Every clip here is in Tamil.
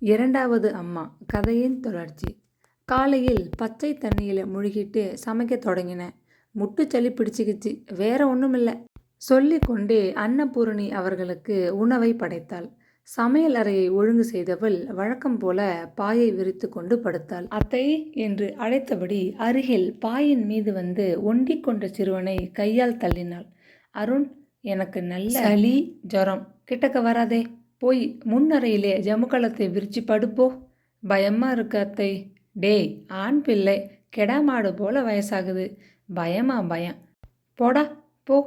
இரண்டாவது அம்மா கதையின் தொடர்ச்சி. காலையில் பச்சை தண்ணியில் முழுகிட்டு சமைக்க தொடங்கினேன். முட்டுச்சளி பிடிச்சிக்கிச்சு. வேற ஒன்றுமில்ல சொல்லிக்கொண்டே அன்னபூரணி அவர்களுக்கு உணவை படைத்தாள். சமையல் அறையை ஒழுங்கு செய்தவள் வழக்கம் போல பாயை விரித்து கொண்டு படுத்தாள். அத்தை என்று அழைத்தபடி அருகில் பாயின் மீது வந்து ஒண்டிக் கொண்ட சிறுவனை கையால் தள்ளினாள். அருண், எனக்கு நல்ல சளி ஜுரம், கிட்டக்க வராதே, போய் முன்னறையிலே ஜமுக்களத்தை விரிச்சு படுப்போ, பயமா இருக்கு அத்தை. டேய், ஆண் பிள்ளை, கெடா மாடு போல வயசாகுது, பயமா பயம், போடா போ,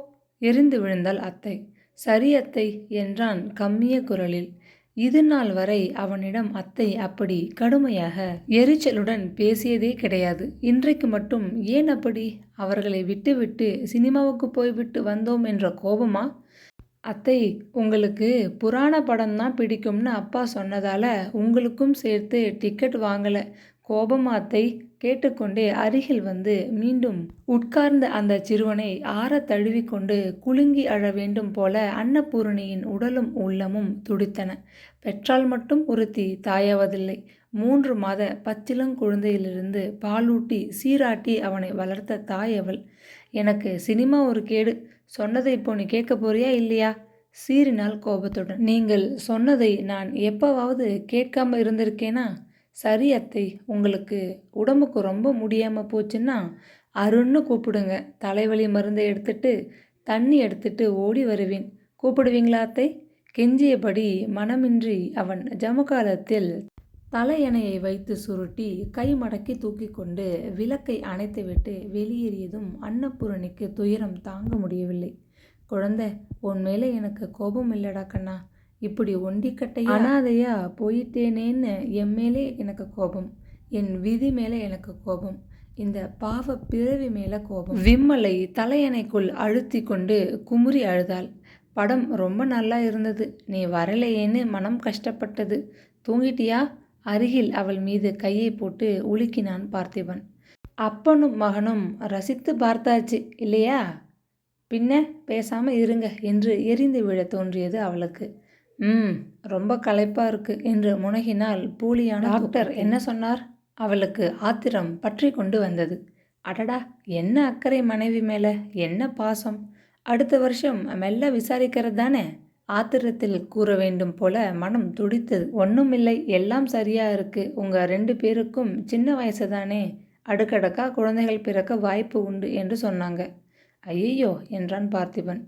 எரிந்து விழுந்தாள் அத்தை. சரி அத்தை என்றான் கம்மிய குரலில். இது நாள் வரை அவனிடம் அத்தை அப்படி கடுமையாக எரிச்சலுடன் பேசியதே கிடையாது. இன்றைக்கு மட்டும் ஏன் அப்படி? அவர்களை விட்டுவிட்டு சினிமாவுக்கு போய்விட்டு வந்தோம் என்ற கோபமா? அத்தை, உங்களுக்கு புராண படம்தான் பிடிக்கும்னு அப்பா சொன்னதால உங்களுக்கும் சேர்த்து டிக்கெட் வாங்கலை. கோபமா அத்தை? கேட்டுக்கொண்டே அருகில் வந்து மீண்டும் உட்கார்ந்த அந்த சிறுவனை ஆற தழுவி கொண்டு குலுங்கி அழ வேண்டும் போல அன்னபூரணியின் உடலும் உள்ளமும் துடித்தன. பெற்றால் மட்டும் ஒருத்தி தாயாவதில்லை. 3 மாத பச்சிளங்குழந்தையிலிருந்து பாலூட்டி சீராட்டி அவனை வளர்த்த தாய் அவள். எனக்கு சினிமா ஒரு கேடு, சொன்னதை இப்போ நீ கேட்க போறியா இல்லையா? சீறினாள் கோபத்துடன். நீங்கள் சொன்னதை நான் எப்போவாவது கேட்காம இருந்திருக்கேனா? சரி அத்தை, உங்களுக்கு உடம்புக்கு ரொம்ப முடியாமல் போச்சுன்னா அருண்னு கூப்பிடுங்க. தலைவலி மருந்தை எடுத்துட்டு தண்ணி எடுத்துட்டு ஓடி வருவேன். கூப்பிடுவீங்களா அத்தை? கெஞ்சியபடி மனமின்றி அவன் ஜமுகாலத்தில் தலையணையை வைத்து சுருட்டி கை மடக்கி தூக்கி கொண்டு விளக்கை அணைத்துவிட்டு வெளியேறியதும் அன்னபூரணிக்கு துயரம் தாங்க முடியவில்லை. குழந்தை, உன் மேலே எனக்கு கோபம் இல்லடா கண்ணா. இப்படி ஒண்டிக்கட்டையா அனாதையா போயிட்டேனேன்னு என் மேலே எனக்கு கோபம். என் விதி மேலே எனக்கு கோபம். இந்த பாவ பிறவி மேலே கோபம். விம்மலை தலையணைக்குள் அழுத்தி கொண்டு குமுறி அழுதாள். படம் ரொம்ப நல்லா இருந்தது. நீ வரலையேன்னு மனம் கஷ்டப்பட்டது. தூங்கிட்டியா? அருகில் அவள் மீது கையை போட்டு உலுக்கினான் பார்த்திபன். அப்பனும் மகனும் ரசித்து பார்த்தாச்சு இல்லையா? பின்ன பேசாமல் இருங்க என்று எரிந்து விழ தோன்றியது அவளுக்கு. ரொம்ப களைப்பா இருக்கு என்று முனகினால் பூலியான. டாக்டர் என்ன சொன்னார்? அவளுக்கு ஆத்திரம் பற்றி கொண்டு வந்தது. அடடா, என்ன அக்கறை மனைவி மேலே, என்ன பாசம்! அடுத்த வருஷம் மெல்ல விசாரிக்கிறது தானே? ஆத்திரத்தில் கூற வேண்டும் போல மனம் துடித்தது. ஒன்றும் இல்லை, எல்லாம் சரியா இருக்கு. உங்க 2 பேருக்கும் சின்ன வயசு தானே, அடுக்கடுக்கா குழந்தைகள் பிறக்க வாய்ப்பு உண்டு என்று சொன்னாங்க. ஐயோ என்றான் பார்த்திபன்.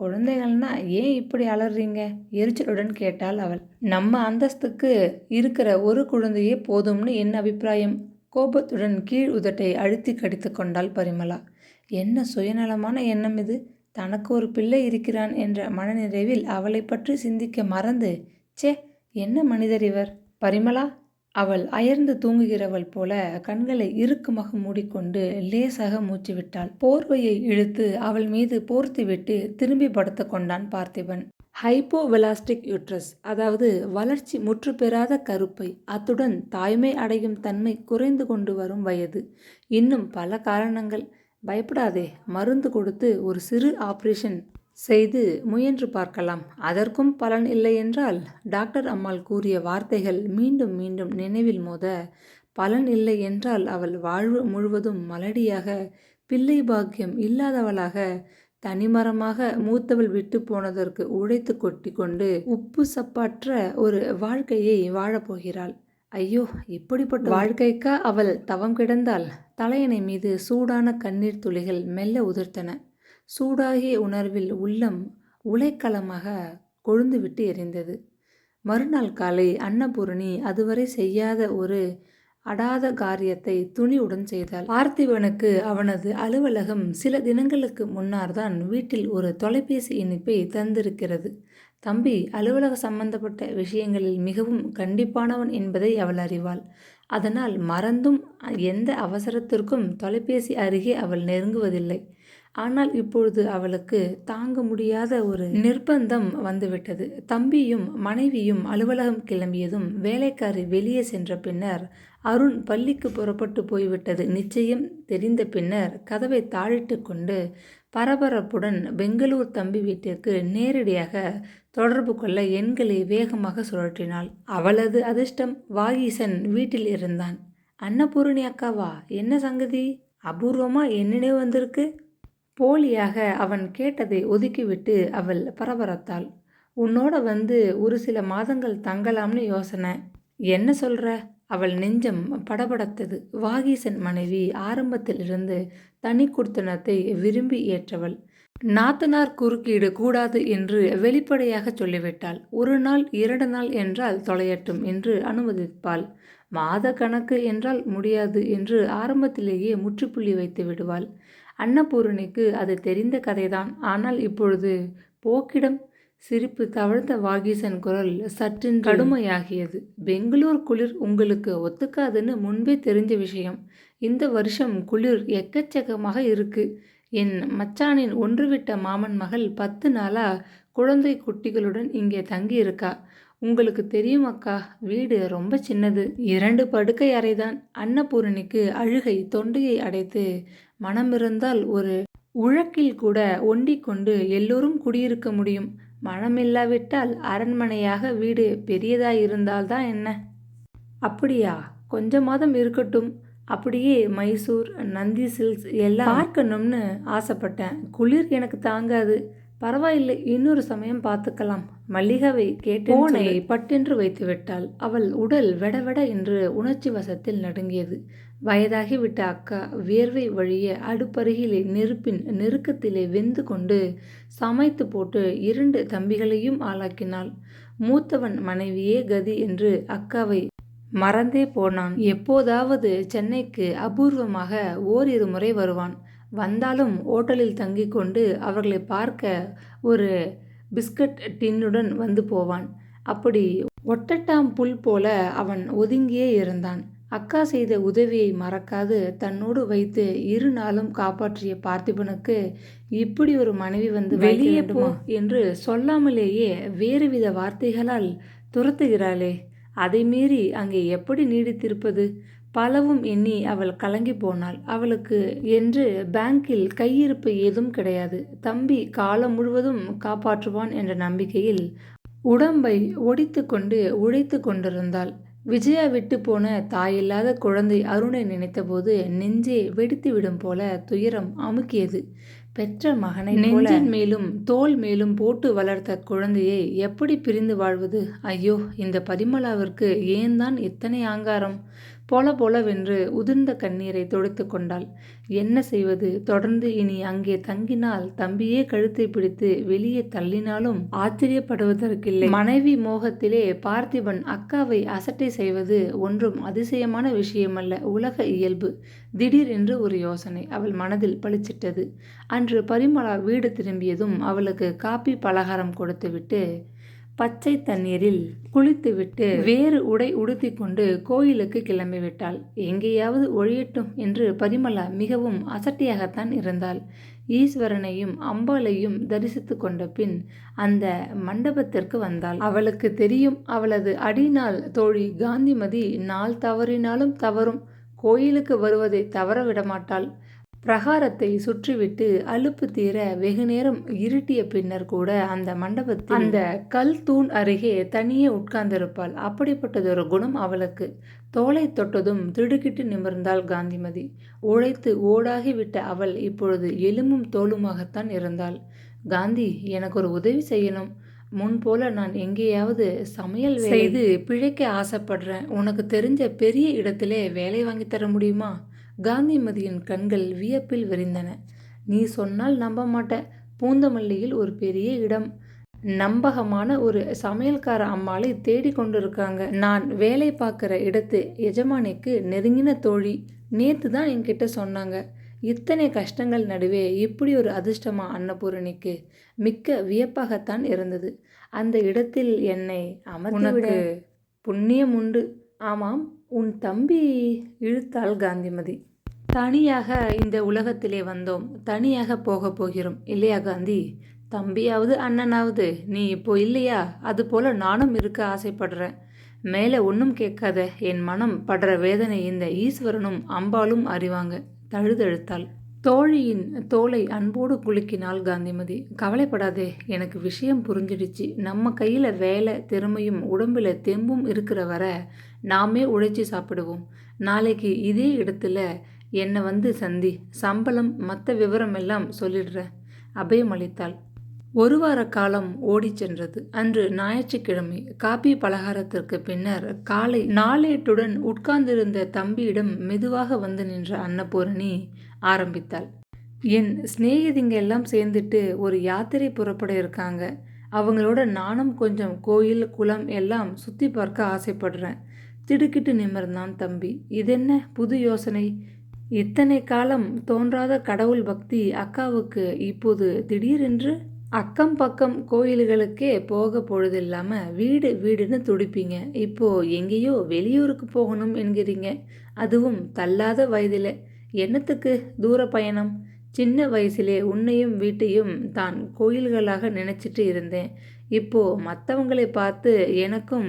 குழந்தைகள்னா ஏன் இப்படி அலறீங்க? எரிச்சலுடன் கேட்டாள் அவள். நம்ம அந்தஸ்துக்கு இருக்கிற ஒரு குழந்தையே போதும்னு என் அபிப்பிராயம். கோபத்துடன் கீழ் உதட்டை அழுத்தி கடித்து கொண்டாள் பரிமளா. என்ன சுயநலமான எண்ணம் இது! தனக்கு ஒரு பிள்ளை இருக்கிறான் என்ற மனநிறைவில் அவளை பற்றி சிந்திக்க மறந்து, சே, என்ன மனிதர் இவர்! பரிமளா! அவள் அயர்ந்து தூங்குகிறவள் போல கண்களை இறுக்கமாக மூடிக்கொண்டு லேசாக மூச்சு விட்டாள். போர்வையை இழுத்து அவள் மீது போர்த்திவிட்டு திரும்பி படுத்து கொண்டான் பார்த்திபன். ஹைப்போவெலாஸ்டிக் யூட்ரஸ், அதாவது வளர்ச்சி முற்று பெறாத கருப்பை, அத்துடன் தாய்மை அடையும் தன்மை குறைந்து கொண்டு வரும் வயது, இன்னும் பல காரணங்கள். பயப்படாதே, மருந்து கொடுத்து ஒரு சிறு ஆப்ரேஷன் செய்து முயன்று பார்க்கலாம். அதற்கும் பலன் இல்லை என்றால்? டாக்டர் அம்மாள் கூறிய வார்த்தைகள் மீண்டும் மீண்டும் நினைவில் மோத, பலன் இல்லை என்றால் அவள் வாழ்வு முழுவதும் மலடியாக, பிள்ளை பாக்கியம் இல்லாதவளாக, தனிமரமாக மூத்தவள் விட்டு போனதற்கு உழைத்து கொட்டி கொண்டு உப்பு சப்பாற்ற ஒரு வாழ்க்கையை வாழப்போகிறாள். ஐயோ, இப்படிப்பட்ட வாழ்க்கைக்கா அவள் தவம் கிடந்தாள்? தலையணை மீது சூடான கண்ணீர் துளிகள் மெல்ல உதிர்த்தன. சூடாகிய உணர்வில் உள்ளம் உலைக்களமாக கொழுந்துவிட்டு எரிந்தது. மறுநாள் காலை அன்னபூரணி அதுவரை செய்யாத ஒரு அடாத காரியத்தை துணிவுடன் செய்தாள். பார்த்திபனுக்கு அவனது அலுவலகம் சில தினங்களுக்கு முன்னார்தான் வீட்டில் ஒரு தொலைபேசி இணைப்பை தந்திருக்கிறது. தம்பி அலுவலக சம்பந்தப்பட்ட விஷயங்களில் மிகவும் கண்டிப்பானவன் என்பதை அவள் அறிவாள். அதனால் மறந்தும் எந்த அவசரத்திற்கும் தொலைபேசி அருகே அவள் நெருங்குவதில்லை. ஆனால் இப்பொழுது அவளுக்கு தாங்க முடியாத ஒரு நிர்பந்தம் வந்துவிட்டது. தம்பியும் மனைவியும் அலுவலகம் கிளம்பியதும் வேலைக்காரி வெளியே சென்ற பின்னர், அருண் பள்ளிக்கு புறப்பட்டு போய்விட்டது நிச்சயம் தெரிந்த பின்னர் கதவை தாழிட்டு கொண்டு பரபரப்புடன் பெங்களூர் தம்பி வீட்டிற்கு நேரடியாக தொடர்பு கொள்ள எண்களை வேகமாக சுழற்றினாள். அவளது அதிர்ஷ்டம் வாகீசன் வீட்டில் இருந்தான். அன்னபூரணி அக்காவா? என்ன சங்கதி? அபூர்வமா என் நினைவு வந்திருக்கு. போலியாக அவன் கேட்டதை ஒதுக்கிவிட்டு அவள் பரபரத்தாள். உன்னோட வந்து ஒரு சில மாதங்கள் தங்கலாம்னு யோசனை. என்ன சொல்ற? அவள் நெஞ்சம் படபடத்தது. வாகீசன் மனைவி ஆரம்பத்திலிருந்து தனி குடித்தனத்தை விரும்பி ஏற்றவள். நாத்தனார் குறுக்கீடு கூடாது என்று வெளிப்படையாக சொல்லிவிட்டாள். 1 நாள் 2 நாள் என்றால் தொலையட்டும் என்று அனுமதிப்பாள். மாத கணக்கு என்றால் முடியாது என்று ஆரம்பத்திலேயே முற்றுப்புள்ளி வைத்து விடுவாள். அன்னபூரணிக்கு அது தெரிந்த கதைதான். ஆனால் இப்பொழுது போக்கிடம். சிரிப்பு தவழ்ந்த வாகீசன் குரல் சற்றின் கடுமையாகியது. பெங்களூர் குளிர் உங்களுக்கு ஒத்துக்காதுன்னு முன்பே தெரிஞ்ச விஷயம். இந்த வருஷம் குளிர் எக்கச்சக்கமாக இருக்கு. என் மச்சானின் ஒன்றுவிட்ட மாமன் மகள் 10 நாளா குழந்தை குட்டிகளுடன் இங்கே தங்கி இருக்கா. உங்களுக்கு தெரியும் அக்கா, வீடு ரொம்ப சின்னது. 2 படுக்கை அறைதான். அன்னபூரணிக்கு அழுகை தொண்டையை அடைத்து, மனமிருந்தால் ஒரு உழக்கில் கூட ஒண்டிக் கொண்டு எல்லோரும் குடியிருக்க முடியும். மனமில்லாவிட்டால் அரண்மனையாக வீடு பெரியதாயிருந்தால்தான் என்ன? அப்படியா? கொஞ்ச மாதம் இருக்கட்டும். அப்படியே மைசூர், நந்தி சில்க்ஸ் எல்லாம் பார்க்கணும்னு ஆசைப்பட்டேன். குளிர் எனக்கு தாங்காது. பரவாயில்லை, இன்னொரு சமயம் பார்த்துக்கலாம். மல்லிகாவை கேட்டு போனை பட்டென்று வைத்து விட்டாள். அவள் உடல் வெடவெட என்று உணர்ச்சி வசத்தில் நடுங்கியது. வயதாகிவிட்ட அக்கா வியர்வை வழிய அடுப்பருகிலே நெருப்பின் நெருக்கத்திலே வெந்து கொண்டு சமைத்து போட்டு 2 தம்பிகளையும் ஆளாக்கினாள். மூத்தவன் மனைவியே கதி என்று அக்காவை மறந்தே போனான். எப்போதாவது சென்னைக்கு அபூர்வமாக ஓரிரு முறை வருவான். வந்தாலும் ஓட்டலில் தங்கி கொண்டு அவர்களை பார்க்க ஒரு பிஸ்கட் டின்னுடன் வந்து போவான். அப்படி ஒட்டட்டாம் புல் போல அவன் ஒதுங்கியே இருந்தான். அக்கா செய்த உதவியை மறக்காது தன்னோடு வைத்து 2 நாளும் காப்பாற்றிய பார்த்திபனுக்கு இப்படி ஒரு மனைவி வந்து வெளியே போ என்று சொல்லாமலேயே வேறுவித வார்த்தைகளால் துரத்துகிறாளே, அதை மீறி அங்கே எப்படி நீடித்திருப்பது? பலவும் எண்ணி அவள் கலங்கி போனாள். அவளுக்கு என்று பேங்கில் கையிருப்பு ஏதும் கிடையாது. தம்பி காலம் முழுவதும் காப்பாற்றுவான் என்ற நம்பிக்கையில் உடம்பை ஒடித்து கொண்டு உழைத்து கொண்டிருந்தாள். விஜயா விட்டு போன தாயில்லாத குழந்தை அருணை நினைத்தபோது நெஞ்சே வெடித்து விடும் போல துயரம் அமுக்கியது. பெற்ற மகனை நெஞ்சின் மேலும் தோல் மேலும் போட்டு வளர்த்த குழந்தையை எப்படி பிரிந்து வாழ்வது? ஐயோ, இந்த பரிமளாவிற்கு ஏன் தான் இத்தனை ஆங்காரம்? பொல பொலவென்று உதிர்ந்த கண்ணீரை துடைத்து கொண்டாள். என்ன செய்வது? தொடர்ந்து இனி அங்கே தங்கினால் தம்பியே கழுத்தை பிடித்து வெளியே தள்ளினாலும் ஆச்சரியப்படுவதற்கில்லை. மனைவி மோகத்திலே பார்த்திபன் அக்காவை அசட்டை செய்வது ஒன்றும் அதிசயமான விஷயமல்ல, உலக இயல்பு. திடீர் என்று ஒரு யோசனை அவள் மனதில் பளிச்சிட்டது. அன்று பரிமளா வீடு திரும்பியதும் அவளுக்கு காப்பி பலகாரம் கொடுத்துவிட்டு பச்சை தண்ணீரில் குளித்துவிட்டு வேறு உடை உடுத்தி கொண்டு கோயிலுக்கு கிளம்பிவிட்டாள். எங்கேயாவது ஒழியட்டும் என்று பரிமளா மிகவும் அசட்டியாகத்தான் இருந்தாள். ஈஸ்வரனையும் அம்பாளையும் தரிசித்து கொண்ட பின் அந்த மண்டபத்திற்கு வந்தாள். அவளுக்கு தெரியும், அவளது அடிநாள் தோழி காந்திமதி நாள் தவறினாலும் தவறும். கோயிலுக்கு வருவதை தவற விடமாட்டாள். பிரகாரத்தை சுற்றிவிட்டு அலுப்பு தீர வெகுநேரம் இருட்டிய பின்னர் கூட அந்த மண்டபத்தில் அந்த கல் தூண் அருகே தனியே உட்கார்ந்திருப்பாள். அப்படிப்பட்டதொரு குணம் அவளுக்கு. தோளை தொட்டதும் திடுக்கிட்டு நிமிர்ந்தாள் காந்திமதி. உழைத்து ஓடாகிவிட்ட அவள் இப்பொழுது எலும்பும் தோலுமாகத்தான் இருந்தாள். காந்தி, எனக்கு ஒரு உதவி செய்யணும். முன்போல நான் எங்கேயாவது சமையல் செய்து பிழைக்க ஆசைப்படுறேன். உனக்கு தெரிஞ்ச பெரிய இடத்திலே வேலை வாங்கி தர முடியுமா? காந்திமதியின் கண்கள் வியப்பில் விரிந்தன. நீ சொன்னால் நம்ப மாட்ட. பூந்தமல்லியில் ஒரு பெரிய இடம். நம்பகமான ஒரு சமையல்கார அம்மாளை தேடி கொண்டிருக்காங்க. நான் வேலை பார்க்குற இடத்து எஜமானிக்கு நெருங்கின தோழி. நேத்து தான் என்கிட்ட சொன்னாங்க. இத்தனை கஷ்டங்கள் நடுவே இப்படி ஒரு அதிர்ஷ்டமா அன்னபூரணிக்கு? மிக்க வியப்பாகத்தான் இருந்தது. அந்த இடத்தில் என்னை அமர்த்திவிட புண்ணியம் உண்டு. ஆமாம், உன் தம்பி இழுத்தாள் காந்திமதி. தனியாக இந்த உலகத்திலே வந்தோம், தனியாக போக போகிறோம் இல்லையா காந்தி? தம்பியாவது அண்ணனாவது நீ இப்போ இல்லையா? அதுபோல் நானும் இருக்க ஆசைப்படுறேன். மேலே ஒன்றும் கேட்காத. என் மனம் படுற வேதனை இந்த ஈஸ்வரனும் அம்பாலும் அறிவாங்க. தழுதழுத்தாள். தோழியின் தோளை அன்போடு குலுக்கினாள் காந்திமதி. கவலைப்படாதே, எனக்கு விஷயம் புரிஞ்சிடுச்சு. நம்ம கையில் வேலை, திறமையும் உடம்புல தெம்பும் இருக்கிற வர நாமே உழைச்சி சாப்பிடுவோம். நாளைக்கு இதே இடத்துல என்னை வந்து சந்தி. சம்பளம் மற்ற விவரம் எல்லாம் சொல்லிடுறேன். அபயம் அளித்தாள். ஒரு வார காலம் ஓடிச் சென்றது. அன்று ஞாயிற்றுக்கிழமை. காபி பலகாரத்திற்கு பின்னர் காலை நாளேட்டுடன் உட்கார்ந்திருந்த தம்பியிடம் மெதுவாக வந்து நின்ற அன்னபூரணி ஆரம்பித்தாள். என் சிநேகிதிங்க எல்லாம் சேர்ந்துட்டு ஒரு யாத்திரை புறப்பட இருக்காங்க. அவங்களோட நானும் கொஞ்சம் கோயில் குளம் எல்லாம் சுற்றி பார்க்க ஆசைப்படுறேன். திடுக்கிட்டு நிமிர்ந்தான் தம்பி. இதென்ன புது யோசனை? இத்தனை காலம் தோன்றாத கடவுள் பக்தி அக்காவுக்கு இப்போது திடீரென்று? அக்கம் பக்கம் கோயில்களுக்கே போக பொழுதில்லாம வீடு வீடுன்னு துடிப்பீங்க. இப்போ எங்கேயோ வெளியூருக்கு போகணும் என்கிறீங்க. அதுவும் தள்ளாத வயதில். என்னத்துக்கு தூர பயணம்? சின்ன வயசிலே உன்னையும் வீட்டையும் தான் கோயில்களாக நினச்சிட்டு இருந்தேன். இப்போ மற்றவங்களை பார்த்து எனக்கும்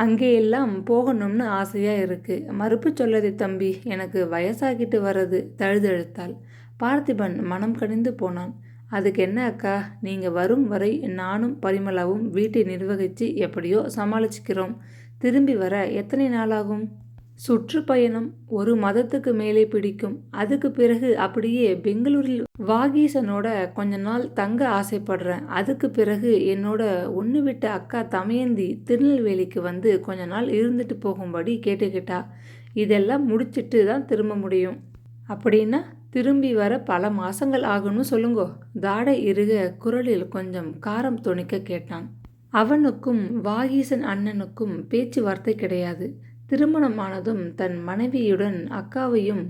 அங்கேயெல்லாம் போகணும்னு ஆசையாக இருக்குது. மறுப்பு சொல்லாதே தம்பி, எனக்கு வயசாகிட்டு வர்றது தழுதழுத்தாள். பார்த்திபன் மனம் கனிந்து போனான். அதுக்கு என்ன அக்கா, நீங்கள் வரும் வரை நானும் பரிமளாவும் வீட்டை நிர்வகித்து எப்படியோ சமாளிச்சுக்கிறோம். திரும்பி வர எத்தனை நாளாகும்? சுற்றுப்பயணம் 1 மாதத்துக்கு மேலே பிடிக்கும். அதுக்கு பிறகு அப்படியே பெங்களூரில் வாகீசனோட கொஞ்ச நாள் தங்க ஆசைப்படுறேன். அதுக்கு பிறகு என்னோட ஒன்று விட்ட அக்கா தமயந்தி திருநெல்வேலிக்கு வந்து கொஞ்ச நாள் இருந்துட்டு போகும்படி கேட்டுக்கிட்டா. இதெல்லாம் முடிச்சிட்டு தான் திரும்ப முடியும். அப்படின்னா திரும்பி வர பல மாசங்கள் ஆகும்னு சொல்லுங்கோ. தாடை இறுக குரலில் கொஞ்சம் காரம் தொனிக்க கேட்டான். அவனுக்கும் வாகீசன் அண்ணனுக்கும் பேச்சுவார்த்தை கிடையாது. திருமணமானதும் தன் மனைவியுடன் அக்காவையும்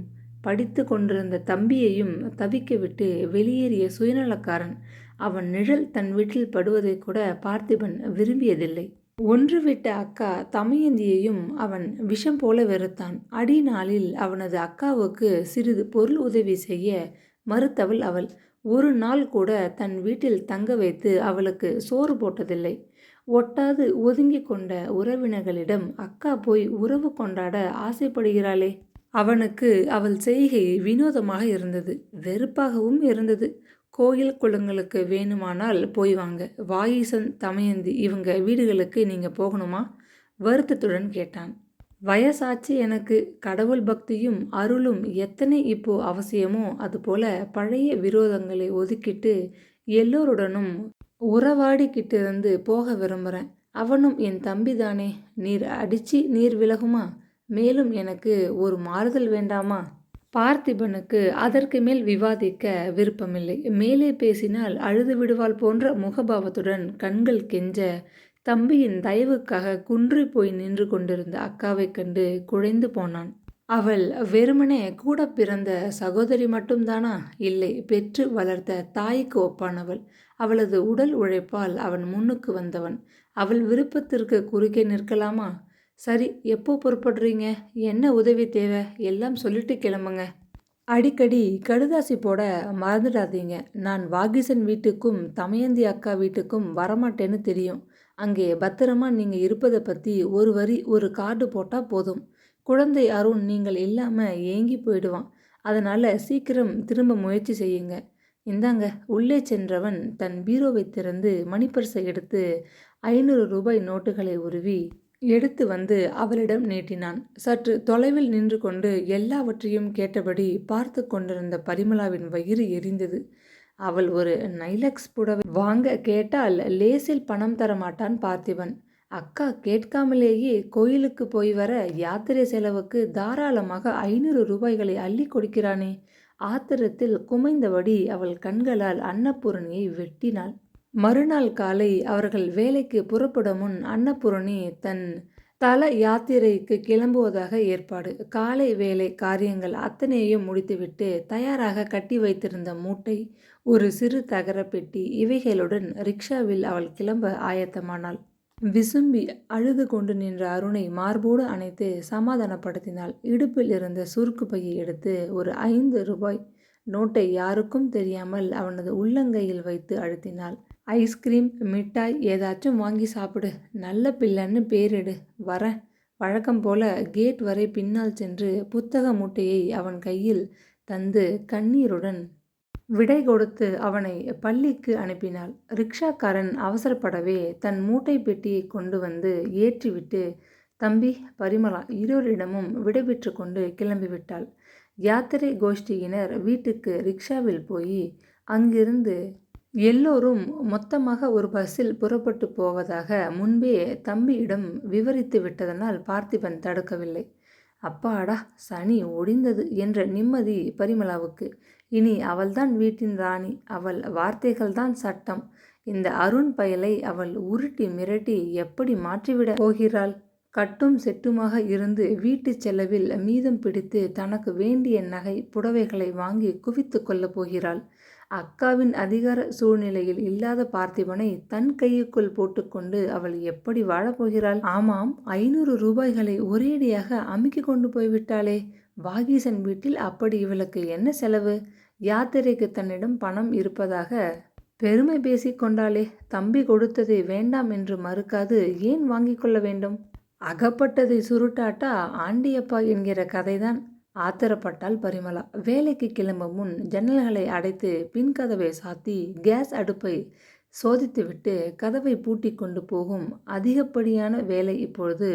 படித்து கொண்டிருந்த தம்பியையும் தவிக்க விட்டு வெளியேறிய சுயநலக்காரன். அவன் நிழல் தன் வீட்டில் படுவதை கூட பார்த்திபன் விரும்பியதில்லை. ஒன்று விட்ட அக்கா தமயந்தியையும் அவன் விஷம் போல வெறுத்தான். அடிநாளில் அவனது அக்காவுக்கு சிறிது பொருள் உதவி செய்ய மறுத்தவள் அவள். ஒரு நாள் கூட தன் வீட்டில் தங்க வைத்து அவளுக்கு சோறு போட்டதில்லை. ஒட்டாது ஒதுங்கி கொண்ட உறவினர்களிடம் அக்கா போய் உறவு கொண்டாட ஆசைப்படுகிறாளே. அவனுக்கு அவள் செய்கை வினோதமாக இருந்தது, வெறுப்பாகவும் இருந்தது. கோயில் குளங்களுக்கு வேணுமானால் போய் வாங்க. வாகீசன் தமயந்தி இவங்க வீடுகளுக்கு நீங்கள் போகணுமா? வருத்தத்துடன் கேட்டான். வயசாச்சு எனக்கு. கடவுள் பக்தியும் அருளும் எத்தனை இப்போ அவசியமோ அதுபோல பழைய விரோதங்களை ஒதுக்கிட்டு எல்லோருடனும் உறவாடிக்கிட்டு இருந்து போக விரும்புகிறேன். அவனும் என் தம்பி தானே. நீர் அடிச்சு நீர் விலகுமா? மேலும் எனக்கு ஒரு மாறுதல் வேண்டாமா? பார்த்திபனுக்கு அதற்கு மேல் விவாதிக்க விருப்பமில்லை. மேலே பேசினால் அழுது விடுவாள் போன்ற முகபாவத்துடன் கண்கள் கெஞ்ச தம்பியின் தயவுக்காக குன்றி போய் நின்று கொண்டிருந்த அக்காவை கண்டு குழைந்து போனான். அவள் வெறுமனே கூட பிறந்த சகோதரி மட்டும்தானா? இல்லை, பெற்று வளர்த்த தாய்க்கு ஒப்பானவள். அவளது உடல் உழைப்பால் அவன் முன்னுக்கு வந்தவன். அவள் விருப்பத்திற்கு குறுக்கே நிற்கலாமா? சரி, எப்போ புறப்படுறீங்க? என்ன உதவி தேவை? எல்லாம் சொல்லிட்டு கிளம்புங்க. அடிக்கடி கடுதாசி போட மறந்துடாதீங்க. நான் வாகீசன் வீட்டுக்கும் தமயந்தி அக்கா வீட்டுக்கும் வரமாட்டேன்னு தெரியும். அங்கே பத்திரமா நீங்கள் இருப்பதை பற்றி ஒரு வரி ஒரு கார்டு போட்டால் போதும். குழந்தை அருண் நீங்கள் இல்லாமல் ஏங்கி போயிடுவான். அதனால் சீக்கிரம் திரும்ப முயற்சி செய்யுங்க. இந்தாங்க. உள்ளே சென்றவன் தன் பீரோவை திறந்து மணிப்பர்ஸை எடுத்து 500 ரூபாய் நோட்டுகளை உருவி எடுத்து வந்து அவளிடம் நீட்டினான். சற்று தொலைவில் நின்று கொண்டு எல்லாவற்றையும் கேட்டபடி பார்த்து கொண்டிருந்த பரிமளாவின் வயிறு எரிந்தது. அவள் ஒரு நைலக்ஸ் புடவை வாங்க கேட்டால் லேசில் பணம் தரமாட்டான் பார்த்திபன். அக்கா கேட்காமலேயே கோயிலுக்கு போய் வர யாத்திரை செலவுக்கு தாராளமாக 500 ரூபாய்களை அள்ளி கொடுக்கிறானே. ஆத்திரத்தில் குமைந்தபடி அவள் கண்களால் அன்னபூரணியை வெட்டினாள். மறுநாள் காலை அவர்கள் வேலைக்கு புறப்படும் முன் அன்னபூரணி தன் தல யாத்திரைக்கு கிளம்புவதாக ஏற்பாடு. காலை வேலை காரியங்கள் அத்தனையையும் முடித்துவிட்டு தயாராக கட்டி வைத்திருந்த மூட்டை, ஒரு சிறு தகர பெட்டி இவைகளுடன் ரிக்ஷாவில் அவள் கிளம்ப ஆயத்தமானாள். விசும்பி அழுது கொண்டு நின்ற அருணை மார்போடு அணைத்து சமாதானப்படுத்தினாள். இடுப்பில் இருந்த சுருக்கு பையை எடுத்து ஒரு 5 ரூபாய் நோட்டை யாருக்கும் தெரியாமல் அவனது உள்ளங்கையில் வைத்து அழுத்தினாள். ஐஸ்கிரீம், மிட்டாய் ஏதாச்சும் வாங்கி சாப்பிடு. நல்ல பிள்ளைன்னு பேரிடு. வரேன். வழக்கம் போல கேட் வரை பின்னால் சென்று புத்தக மூட்டையை அவன் கையில் தந்து கண்ணீருடன் விடை கொடுத்து அவனை பள்ளிக்கு அனுப்பினாள். ரிக்ஷாக்காரன் அவசரப்படவே தன் மூட்டை பெட்டியை கொண்டு வந்து ஏற்றிவிட்டு, தம்பி பரிமளா இருவரிடமும் விடைபெற்று கொண்டு கிளம்பிவிட்டாள். யாத்திரை கோஷ்டியினர் வீட்டுக்கு ரிக்ஷாவில் போய் அங்கிருந்து எல்லோரும் மொத்தமாக ஒரு பஸ்ஸில் புறப்பட்டு போவதாக முன்பே தம்பியிடம் விவரித்து விட்டதனால் பார்த்திபன் தடுக்கவில்லை. அப்பாடா, சனி ஒடிந்தது என்ற நிம்மதி பரிமளாவுக்கு. இனி அவள்தான் வீட்டின் ராணி. அவள் வார்த்தைகள்தான் சட்டம். இந்த அருண் பயலை அவள் உருட்டி மிரட்டி எப்படி மாற்றிவிட போகிறாள்? கட்டும் செட்டுமாக இருந்து வீட்டு செலவில் மீதம் பிடித்து தனக்கு வேண்டிய நகை புடவைகளை வாங்கி குவித்து கொள்ளப் போகிறாள். அக்காவின் அதிகார சூழ்நிலையில் இல்லாத பார்த்திபனை தன் கையுக்குள் போட்டுக்கொண்டு அவள் எப்படி வாழப்போகிறாள்? ஆமாம், 500 ரூபாய்களை ஒரேடியாக அமுக்கி கொண்டு போய்விட்டாளே. வாகீசன் வீட்டில் அப்படி இவளுக்கு என்ன செலவு? யாத்திரைக்கு தன்னிடம் பணம் இருப்பதாக பெருமை பேசி கொண்டாளே. தம்பி கொடுத்ததை வேண்டாம் என்று மறுக்காது ஏன் வாங்கி கொள்ள வேண்டும்? அகப்பட்டதை சுருட்டாட்டா ஆண்டியப்பா என்கிற கதைதான். ஆத்திரப்பட்டாள் பரிமளா. வேலைக்கு கிளம்பும் முன் ஜன்னல்களை அடைத்து பின் கதவை சாத்தி கேஸ் அடுப்பை சோதித்துவிட்டு கதவை பூட்டி கொண்டு போகும் அதிகப்படியான வேலை இப்பொழுது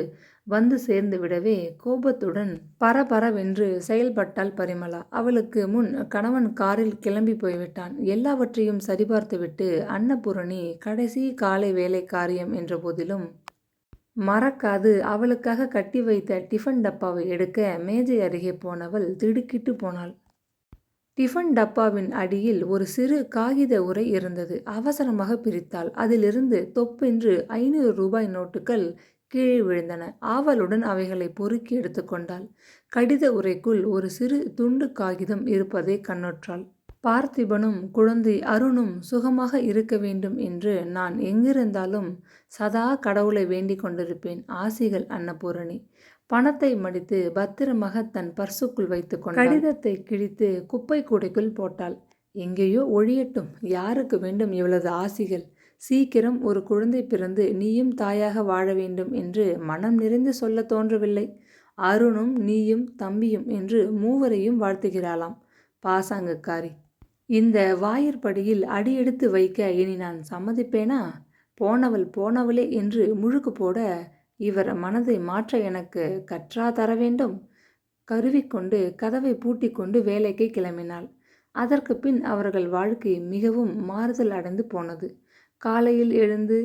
வந்து சேர்ந்து விடவே கோபத்துடன் பரபரவென்று செயல்பட்டாள் பரிமளா. அவளுக்கு முன் கணவன் காரில் கிளம்பி போய்விட்டான். எல்லாவற்றையும் சரிபார்த்துவிட்டு அன்னபூரணி கடைசி காலை வேலை காரியம் என்ற போதிலும் மறக்காது அவளுக்காக கட்டி வைத்த டிஃபன் டப்பாவை எடுக்க மேஜை அருகே போனவள் திடுக்கிட்டு போனாள். டிஃபன் டப்பாவின் அடியில் ஒரு சிறு காகித உறை இருந்தது. அவசரமாக பிரித்தாள். அதிலிருந்து தொப்பென்று 500 ரூபாய் நோட்டுகள் கீழே விழுந்தன. ஆவலுடன் அவைகளை பொறுக்கி எடுத்துக்கொண்டாள். கடித உறைக்குள் ஒரு சிறு துண்டு காகிதம் இருப்பதை கண்ணுற்றாள். பார்த்திபனும் குழந்தை அருணும் சுகமாக இருக்க வேண்டும் என்று நான் எங்கிருந்தாலும் சதா கடவுளை வேண்டிக் கொண்டிருப்பேன். ஆசிகள் அன்னபூரணி. பணத்தை மடித்து பத்திரமாக தன் பர்சுக்குள் வைத்து கொண்டாள். கடிதத்தை கிழித்து குப்பை கூடைக்குள் போட்டாள். எங்கேயோ ஒழியட்டும், யாருக்கு வேண்டும் இவளது ஆசிகள்? சீக்கிரம் ஒரு குழந்தை பிறந்து நீயும் தாயாக வாழ வேண்டும் என்று மனம் நிறைந்து சொல்ல தோன்றவில்லை. அருணும் நீயும் தம்பியும் என்று மூவரையும் வாழ்த்துகிறாளாம். பாசாங்குக்காரி. இந்த வாயிற்படியில் அடியெடுத்து வைக்க இனி நான் சம்மதிப்பேனா? போனவள் போனவளே என்று முழுக்கு போட இவர் மனதை மாற்ற எனக்கு கற்றா தர வேண்டும்? கருவிக்கொண்டு கதவை பூட்டி கொண்டு வேலைக்கு கிளம்பினாள். அதற்கு பின் அவர்கள் வாழ்க்கை மிகவும் மாறுதல் அடைந்து போனது. காலையில் எழுந்து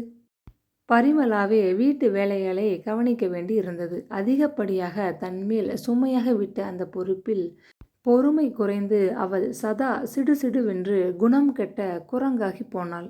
பரிமளாவே வீட்டு வேலைகளை கவனிக்க வேண்டி இருந்தது. அதிகப்படியாக தன்மேல் சுமையாக விட்ட அந்த பொறுப்பில் பொறுமை குறைந்து அவள் சதா சிடுசிடுவென்று குணம் கெட்ட குரங்காகி போனாள்.